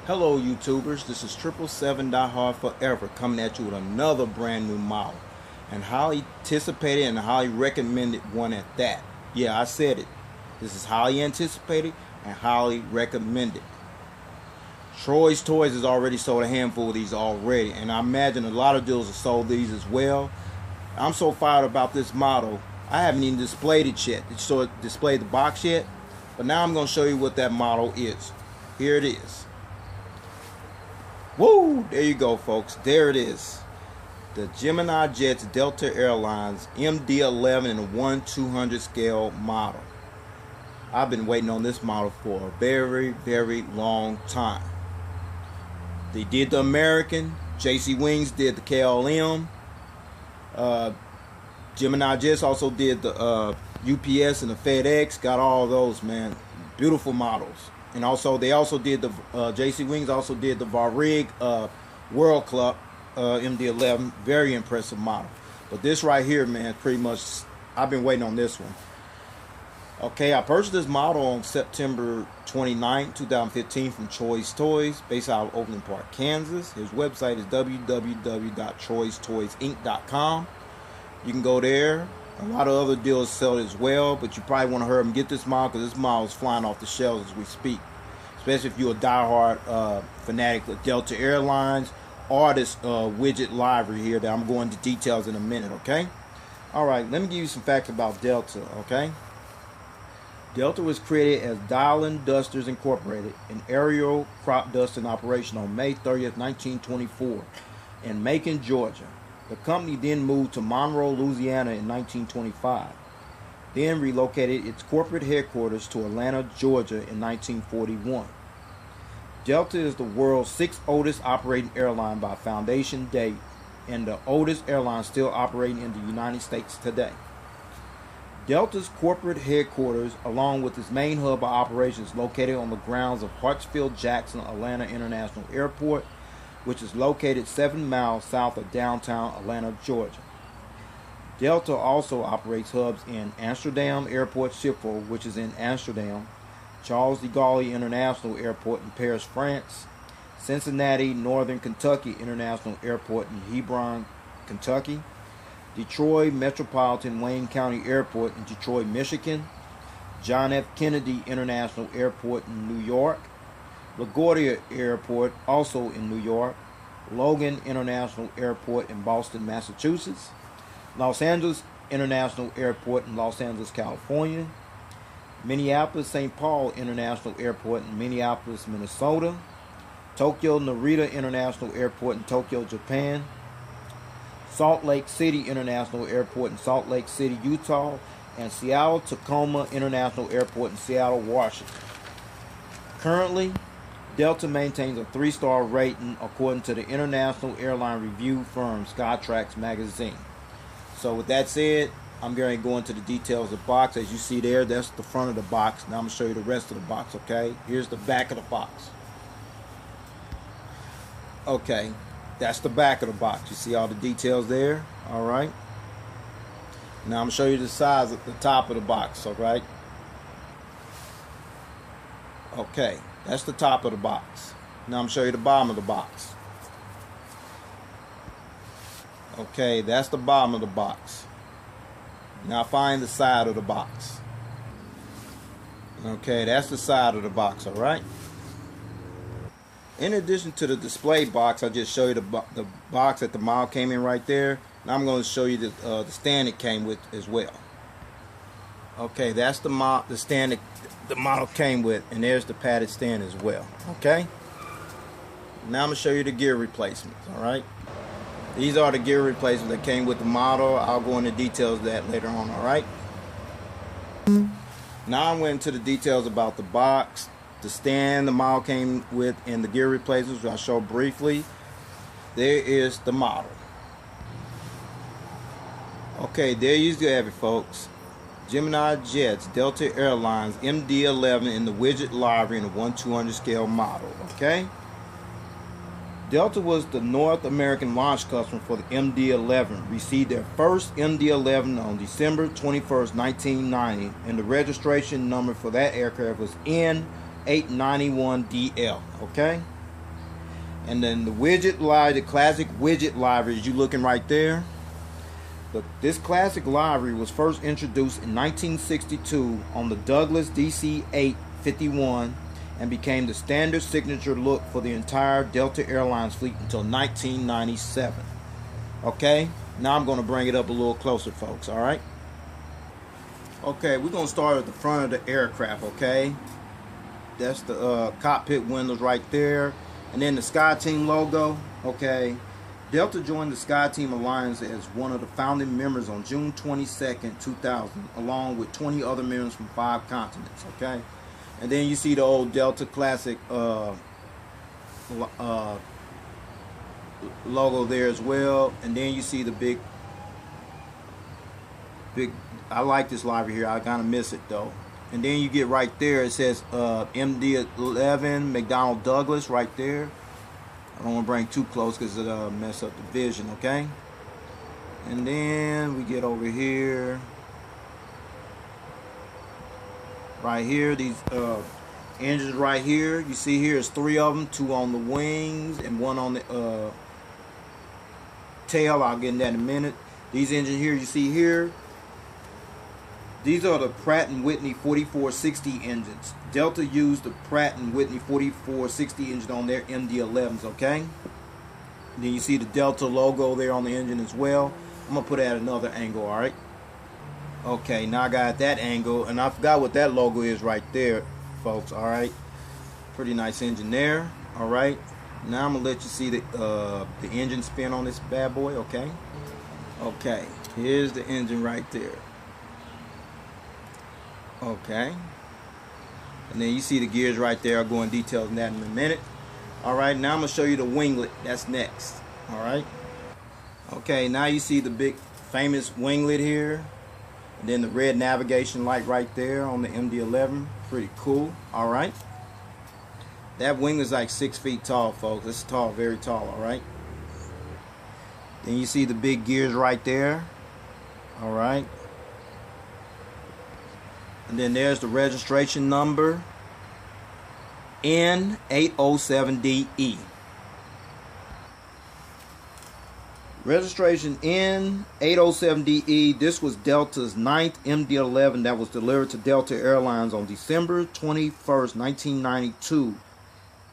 Hello YouTubers, this is 777 Die Hard Forever coming at you with another brand new model, and highly anticipated and highly recommended one at that. Yeah, I said it. This is highly anticipated and highly recommended. Troy's Toys has already sold a handful of these already, and I imagine a lot of dealers have sold these as well. I'm so fired about this model, I haven't even displayed it yet. So displayed the box yet, but now I'm going to show you what that model is. Here it is. Woo! There you go, folks. There it is. The Gemini Jets Delta Airlines MD11 in a 1/200 scale model. I've been waiting on this model for a very, very long time. They did the American. JC Wings did the KLM. Gemini Jets also did the UPS and the FedEx. Got all those, man. Beautiful models. And also, they also did the JC Wings also did the Varig World Club MD11. Very impressive model. But this right here, man, pretty much, I've been waiting on this one. Okay, I purchased this model on September 29, 2015 from Troy's Toys, based out of Overland Park, Kansas. His website is www.troystoysinc.com. You can go there. A lot of other dealers sell it as well, but you probably want to hurry up and get this model because this model is flying off the shelves as we speak. Especially if you're a diehard fanatic of Delta Airlines or this Widget Livery here that I'm going into details in a minute, okay? Alright, let me give you some facts about Delta, okay? Delta was created as Dial Dusters Incorporated, an aerial crop dusting operation on May 30th, 1924 in Macon, Georgia. The company then moved to Monroe, Louisiana in 1925, then relocated its corporate headquarters to Atlanta, Georgia in 1941. Delta is the world's sixth oldest operating airline by foundation date and the oldest airline still operating in the United States today. Delta's corporate headquarters, along with its main hub of operations, located on the grounds of Hartsfield-Jackson Atlanta International Airport, which is located 7 miles south of downtown Atlanta, Georgia. Delta also operates hubs in Amsterdam Airport Schiphol, which is in Amsterdam, Charles de Gaulle International Airport in Paris, France, Cincinnati Northern Kentucky International Airport in Hebron, Kentucky, Detroit Metropolitan Wayne County Airport in Detroit, Michigan, John F. Kennedy International Airport in New York, LaGuardia Airport, also in New York, Logan International Airport in Boston, Massachusetts, Los Angeles International Airport in Los Angeles, California, Minneapolis-St. Paul International Airport in Minneapolis, Minnesota, Tokyo-Narita International Airport in Tokyo, Japan, Salt Lake City International Airport in Salt Lake City, Utah, and Seattle-Tacoma International Airport in Seattle, Washington. Currently, Delta maintains a 3-star rating according to the international airline review firm Skytrax magazine. So with that said, I'm going to go into the details of the box. As you see there, that's the front of the box. Now I'm going to show you the rest of the box, okay? Here's the back of the box. Okay, that's the back of the box. You see all the details there? Alright. Now I'm going to show you the size at the top of the box, alright? Okay. That's the top of the box. Now I'm going to show you the bottom of the box. Okay, that's the bottom of the box. Now find the side of the box. Okay, that's the side of the box, alright? In addition to the display box, I just showed you the box that the model came in right there. Now I'm going to show you the stand it came with as well. Okay, that's the stand that the model came with, and there's the padded stand as well. Okay, now I'm going to show you the gear replacements. Alright, these are the gear replacements that came with the model. I'll go into details of that later on. Alright, now I'm going into the details about the box, the stand the model came with, and the gear replacements, which I'll show briefly. There is the model. Okay, there you have it, folks. Gemini Jets Delta Airlines MD11 in the Widget Livery in a 1/200 scale model. Okay, Delta was the North American launch customer for the MD11. Received their first MD11 on December 21st, 1990, and the registration number for that aircraft was N891DL. Okay, And then the widget library, the classic widget library, is you looking right there. But this classic library was first introduced in 1962 on the Douglas DC-851 and became the standard signature look for the entire Delta Airlines fleet until 1997. Okay, now I'm going to bring it up a little closer, folks. All right. Okay, we're going to start at the front of the aircraft. Okay, that's the cockpit windows right there, and then the SkyTeam logo. Okay, Delta joined the SkyTeam Alliance as one of the founding members on June 22nd, 2000, along with 20 other members from 5 continents. Okay, and then you see the old Delta Classic logo there as well, and then you see the big. I like this library here. I kind of miss it though. And then you get right there. It says MD11 McDonnell Douglas right there. I don't want to bring too close because it'll mess up the vision. Okay. And then we get over here. Right here, these engines right here. You see here is 3 of them, 2 on the wings and 1 on the tail. I'll get into that in a minute. These engines here, you see here, these are the Pratt & Whitney 4460 engines. Delta used the Pratt & Whitney 4460 engine on their MD11s, okay? Then you see the Delta logo there on the engine as well. I'm going to put it at another angle, all right? Okay, now I got that angle, and I forgot what that logo is right there, folks, all right? Pretty nice engine there, all right? Now I'm going to let you see the engine spin on this bad boy, okay? Okay, here's the engine right there. Okay, and then you see the gears right there. I'll go in details on that in a minute. Alright, now I'm going to show you the winglet. That's next. Alright. Okay, now you see the big famous winglet here. And then the red navigation light right there on the MD11. Pretty cool. Alright. That wing is like 6 feet tall, folks. It's tall, very tall. Alright. Then you see the big gears right there. Alright. And then there's the registration number N807DE. Registration N807DE. This was Delta's 9th MD11 that was delivered to Delta Airlines on December 21st, 1992,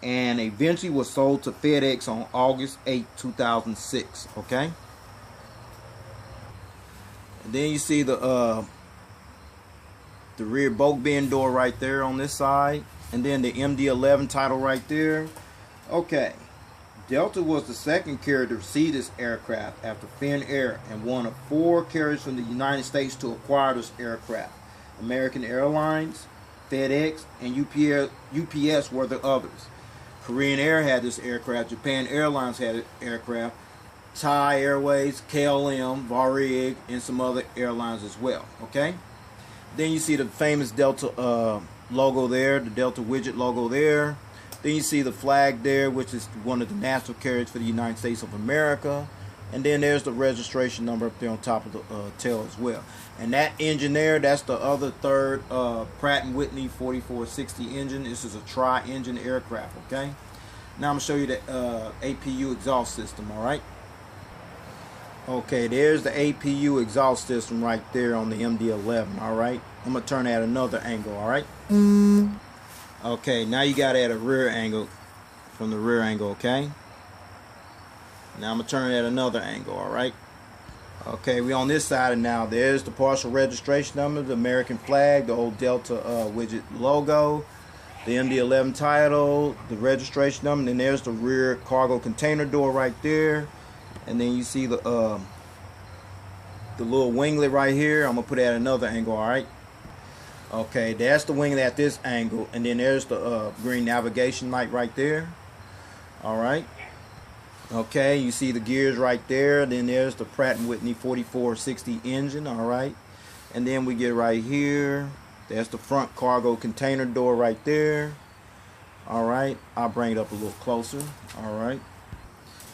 and eventually was sold to FedEx on August 8, 2006. Okay. And then you see the rear bulk bin door right there on this side, and then the MD11 title right there. Okay, Delta was the second carrier to receive this aircraft after Finnair, and one of 4 carriers from the United States to acquire this aircraft. American Airlines, FedEx, and UPS were the others. Korean Air had this aircraft. Japan Airlines had an aircraft. Thai Airways, KLM, Varig, and some other airlines as well. Okay. Then you see the famous Delta logo there, the Delta widget logo there. Then you see the flag there, which is one of the national carriers for the United States of America. And then there's the registration number up there on top of the tail as well. And that engine there, that's the other third Pratt & Whitney 4460 engine. This is a tri-engine aircraft, okay? Now I'm going to show you the APU exhaust system, all right? Okay, there's the APU exhaust system right there on the MD11, alright? I'm going to turn at another angle, alright? Okay, now you got it at a rear angle, from the rear angle, okay? Now I'm going to turn it at another angle, alright? Okay, we on this side, and now there's the partial registration number, the American flag, the old Delta widget logo, the MD11 title, the registration number, and then there's the rear cargo container door right there. And then you see the little winglet right here. I'm gonna put it at another angle, all right? Okay, that's the winglet at this angle, and then there's the green navigation light right there. All right. Okay, you see the gears right there. Then there's the Pratt & Whitney 4460 engine. All right, and then we get right here. That's the front cargo container door right there. All right, I'll bring it up a little closer. All right.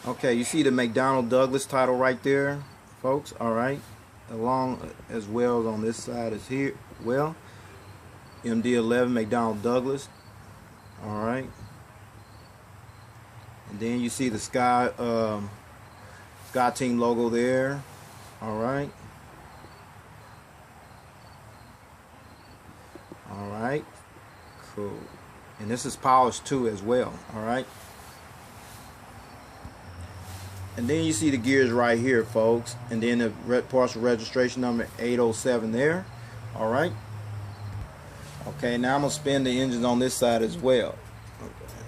Okay, you see the McDonnell Douglas title right there, folks. All right, along as well as on this side is here. Well, MD11 McDonnell Douglas. All right, And then you see the Sky Team logo there. All right. All right. Cool. And this is polished too as well. All right. And then you see the gears right here, folks. And then the partial registration number 807 there. All right. Okay, now I'm going to spin the engines on this side as well. Okay.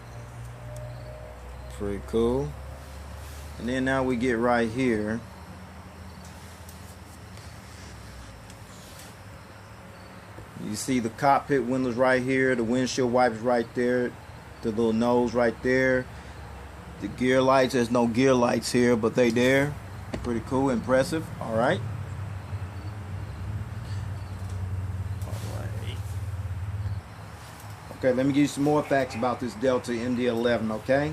Pretty cool. And then now we get right here. You see the cockpit windows right here, the windshield wipers right there, the little nose right there. The gear lights, there's no gear lights here, but they there. Pretty cool, impressive. All right. Okay, let me give you some more facts about this Delta MD11, okay?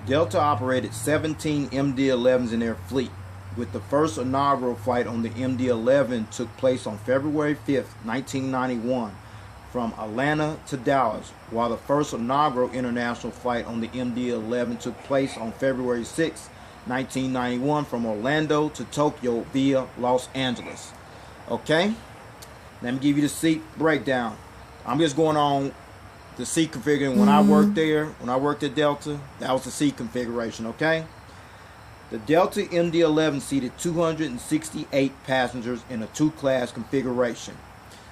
Delta operated 17 MD11s in their fleet, with the first inaugural flight on the MD11 took place on February 5th, 1991, from Atlanta to Dallas, while the first inaugural international flight on the MD11 took place on February 6th, 1991, from Orlando to Tokyo via Los Angeles. Okay? Let me give you the seat breakdown. I'm just going on the seat configuration. When I worked there, when I worked at Delta, that was the seat configuration, okay? The Delta MD11 seated 268 passengers in a two-class configuration.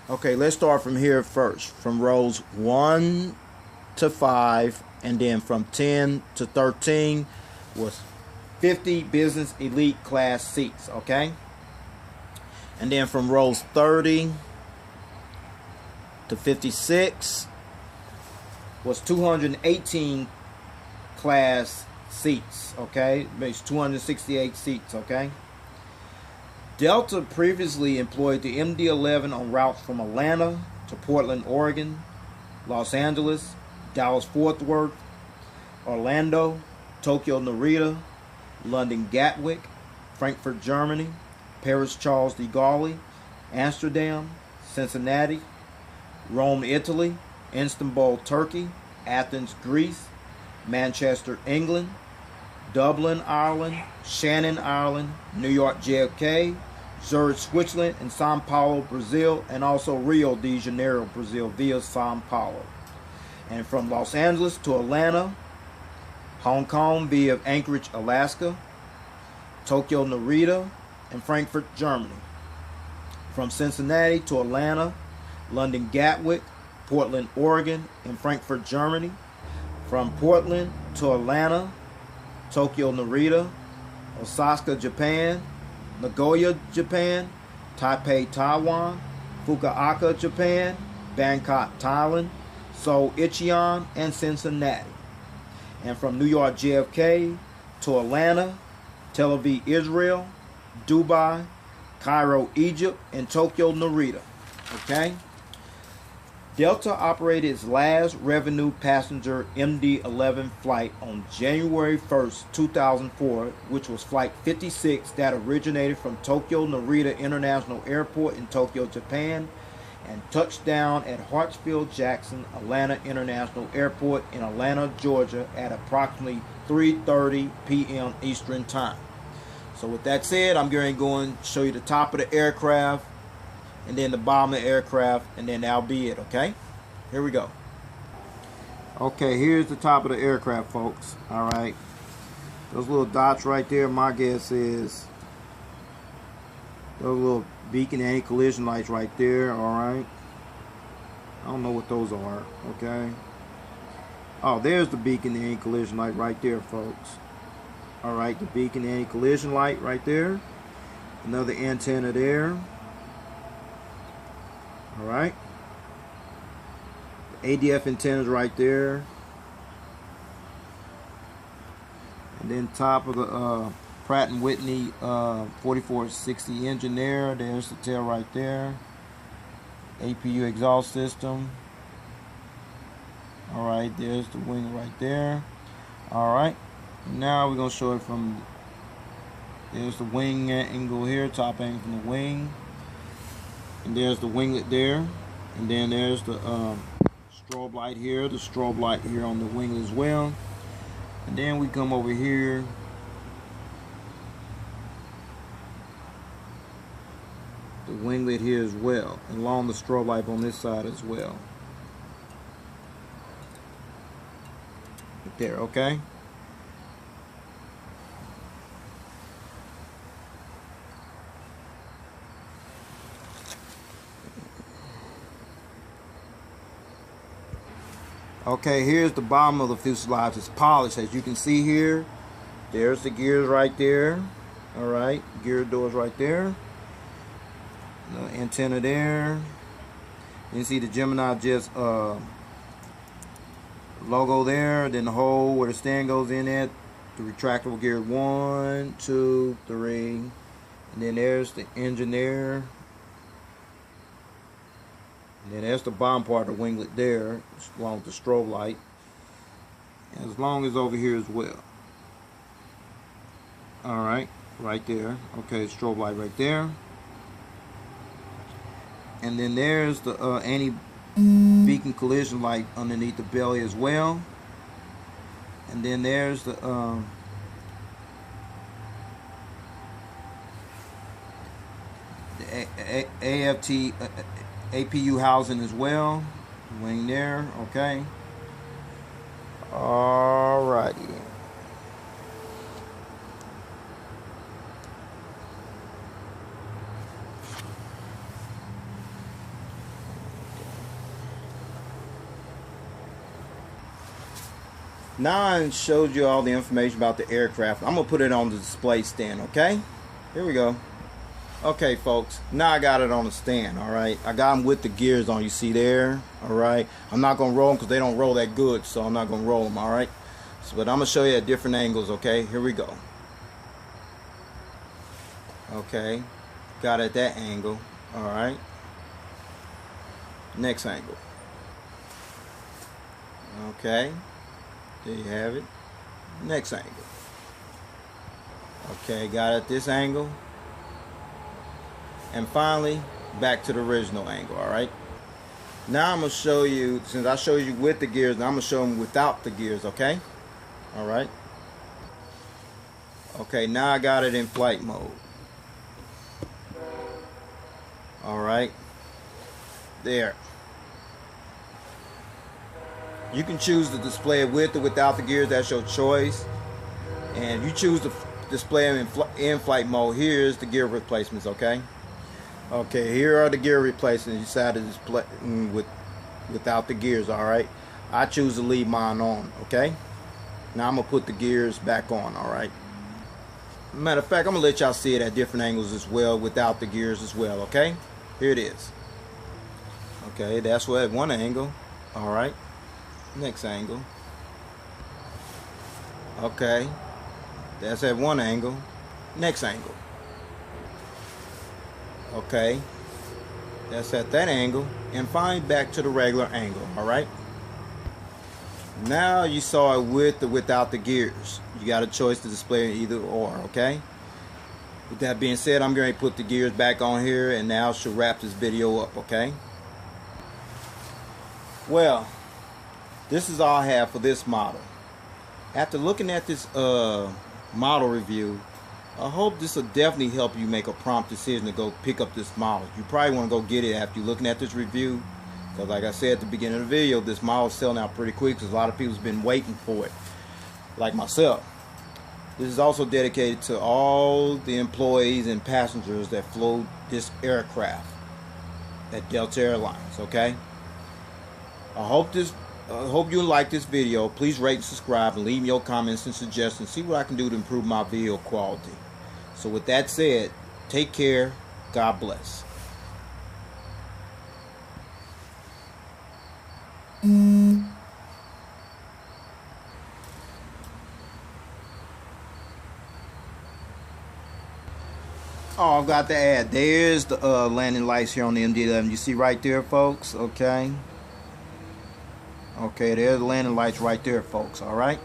Okay, let's start from here first. From rows 1 to 5, and then from 10 to 13 was 50 business elite class seats, okay? And then from rows 30 to 56 was 218 class seats, okay? Makes 268 seats, okay? Delta previously employed the MD11 on routes from Atlanta to Portland, Oregon, Los Angeles, Dallas-Fort Worth, Orlando, Tokyo-Narita, London Gatwick, Frankfurt, Germany, Paris Charles de Gaulle, Amsterdam, Cincinnati, Rome, Italy, Istanbul, Turkey, Athens, Greece, Manchester, England, Dublin, Ireland, Shannon, Ireland, New York, JFK, Zurich, Switzerland, and Sao Paulo, Brazil, and also Rio de Janeiro, Brazil, via Sao Paulo. And from Los Angeles to Atlanta, Hong Kong via Anchorage, Alaska, Tokyo-Narita, and Frankfurt, Germany. From Cincinnati to Atlanta, London Gatwick, Portland, Oregon, and Frankfurt, Germany. From Portland to Atlanta, Tokyo-Narita, Osaka, Japan, Nagoya, Japan, Taipei, Taiwan, Fukuoka, Japan, Bangkok, Thailand, Seoul, Incheon, and Cincinnati. And from New York, JFK, to Atlanta, Tel Aviv, Israel, Dubai, Cairo, Egypt, and Tokyo-Narita. Okay? Delta operated its last revenue passenger MD11 flight on January 1st, 2004, which was Flight 56 that originated from Tokyo-Narita International Airport in Tokyo, Japan, and touched down at Hartsfield Jackson Atlanta International Airport in Atlanta, Georgia at approximately 3:30 p.m. Eastern Time. So with that said, I'm going to go and show you the top of the aircraft, and then the bottom of the aircraft, and then that'll be it, okay? Here we go. Okay, here's the top of the aircraft, folks. All right. Those little dots right there, my guess is those little beacon anti-collision lights right there, all right? I don't know what those are, okay? Oh, there's the beacon anti-collision light right there, folks. All right, the beacon anti-collision light right there. Another antenna there. All right, the ADF antennas right there, and then top of the Pratt & Whitney 4460 engine there. There's the tail right there. APU exhaust system. All right, there's the wing right there. All right, now we're gonna show it from. There's the wing angle here, top angle from the wing. And there's the winglet there, and then there's the strobe light here, the strobe light here on the wing as well. And then we come over here. The winglet here as well, and along the strobe light on this side as well. Right there, okay? Okay, here's the bottom of the fuselage. It's polished, as you can see here. There's the gears right there. All right, gear doors right there. The antenna there. You see the Gemini Jets logo there. Then the hole where the stand goes in at. The retractable gear 1, 2, 3. And then there's the engine there. And then there's the bottom part of the winglet there, along with the strobe light. And as long as over here as well. Alright, right there. Okay, strobe light right there. And then there's the anti-beacon collision light underneath the belly as well. And then there's the AFT APU housing as well. Wing there, okay. Alrighty. Now I showed you all the information about the aircraft. I'm gonna put it on the display stand, okay? Here we go. Okay, folks, now I got it on the stand, all right? I got them with the gears on, you see there, all right? I'm not going to roll them because they don't roll that good, so I'm not going to roll them, all right? So, but I'm going to show you at different angles, okay? Here we go. Okay, got it at that angle, all right? Next angle. Okay, there you have it. Next angle. Okay, got it at this angle. And finally, back to the original angle, all right? Now I'm going to show you, since I showed you with the gears, now I'm going to show them without the gears, okay? All right? Okay, now I got it in flight mode. All right? There. You can choose to display it with or without the gears, that's your choice. And if you choose to display them in flight mode, here's the gear replacements, okay? Okay, here are the gear replacements. You decided to display without the gears, all right? I choose to leave mine on, okay? Now I'm going to put the gears back on, all right? Matter of fact, I'm going to let y'all see it at different angles as well, without the gears as well, okay? Here it is. Okay, that's at one angle, all right? Next angle. Okay, that's at one angle. Next angle. Okay, that's at that angle, and finally back to the regular angle, all right? Now you saw it with or without the gears. You got a choice to display either or, okay? With that being said, I'm going to put the gears back on here, and now she'll wrap this video up, okay? Well, this is all I have for this model. After looking at this model review, I hope this will definitely help you make a prompt decision to go pick up this model. You probably want to go get it after you're looking at this review, because like I said at the beginning of the video, this model is selling out pretty quick because a lot of people's been waiting for it, like myself. This is also dedicated to all the employees and passengers that flew this aircraft at Delta Airlines, okay? I hope you like this video. Please rate and subscribe and leave me your comments and suggestions. See what I can do to improve my video quality. So with that said, take care. God bless. Oh, I've got to add, there's the landing lights here on the MD11. You see right there, folks? Okay. Okay, there's the landing lights right there, folks. All right.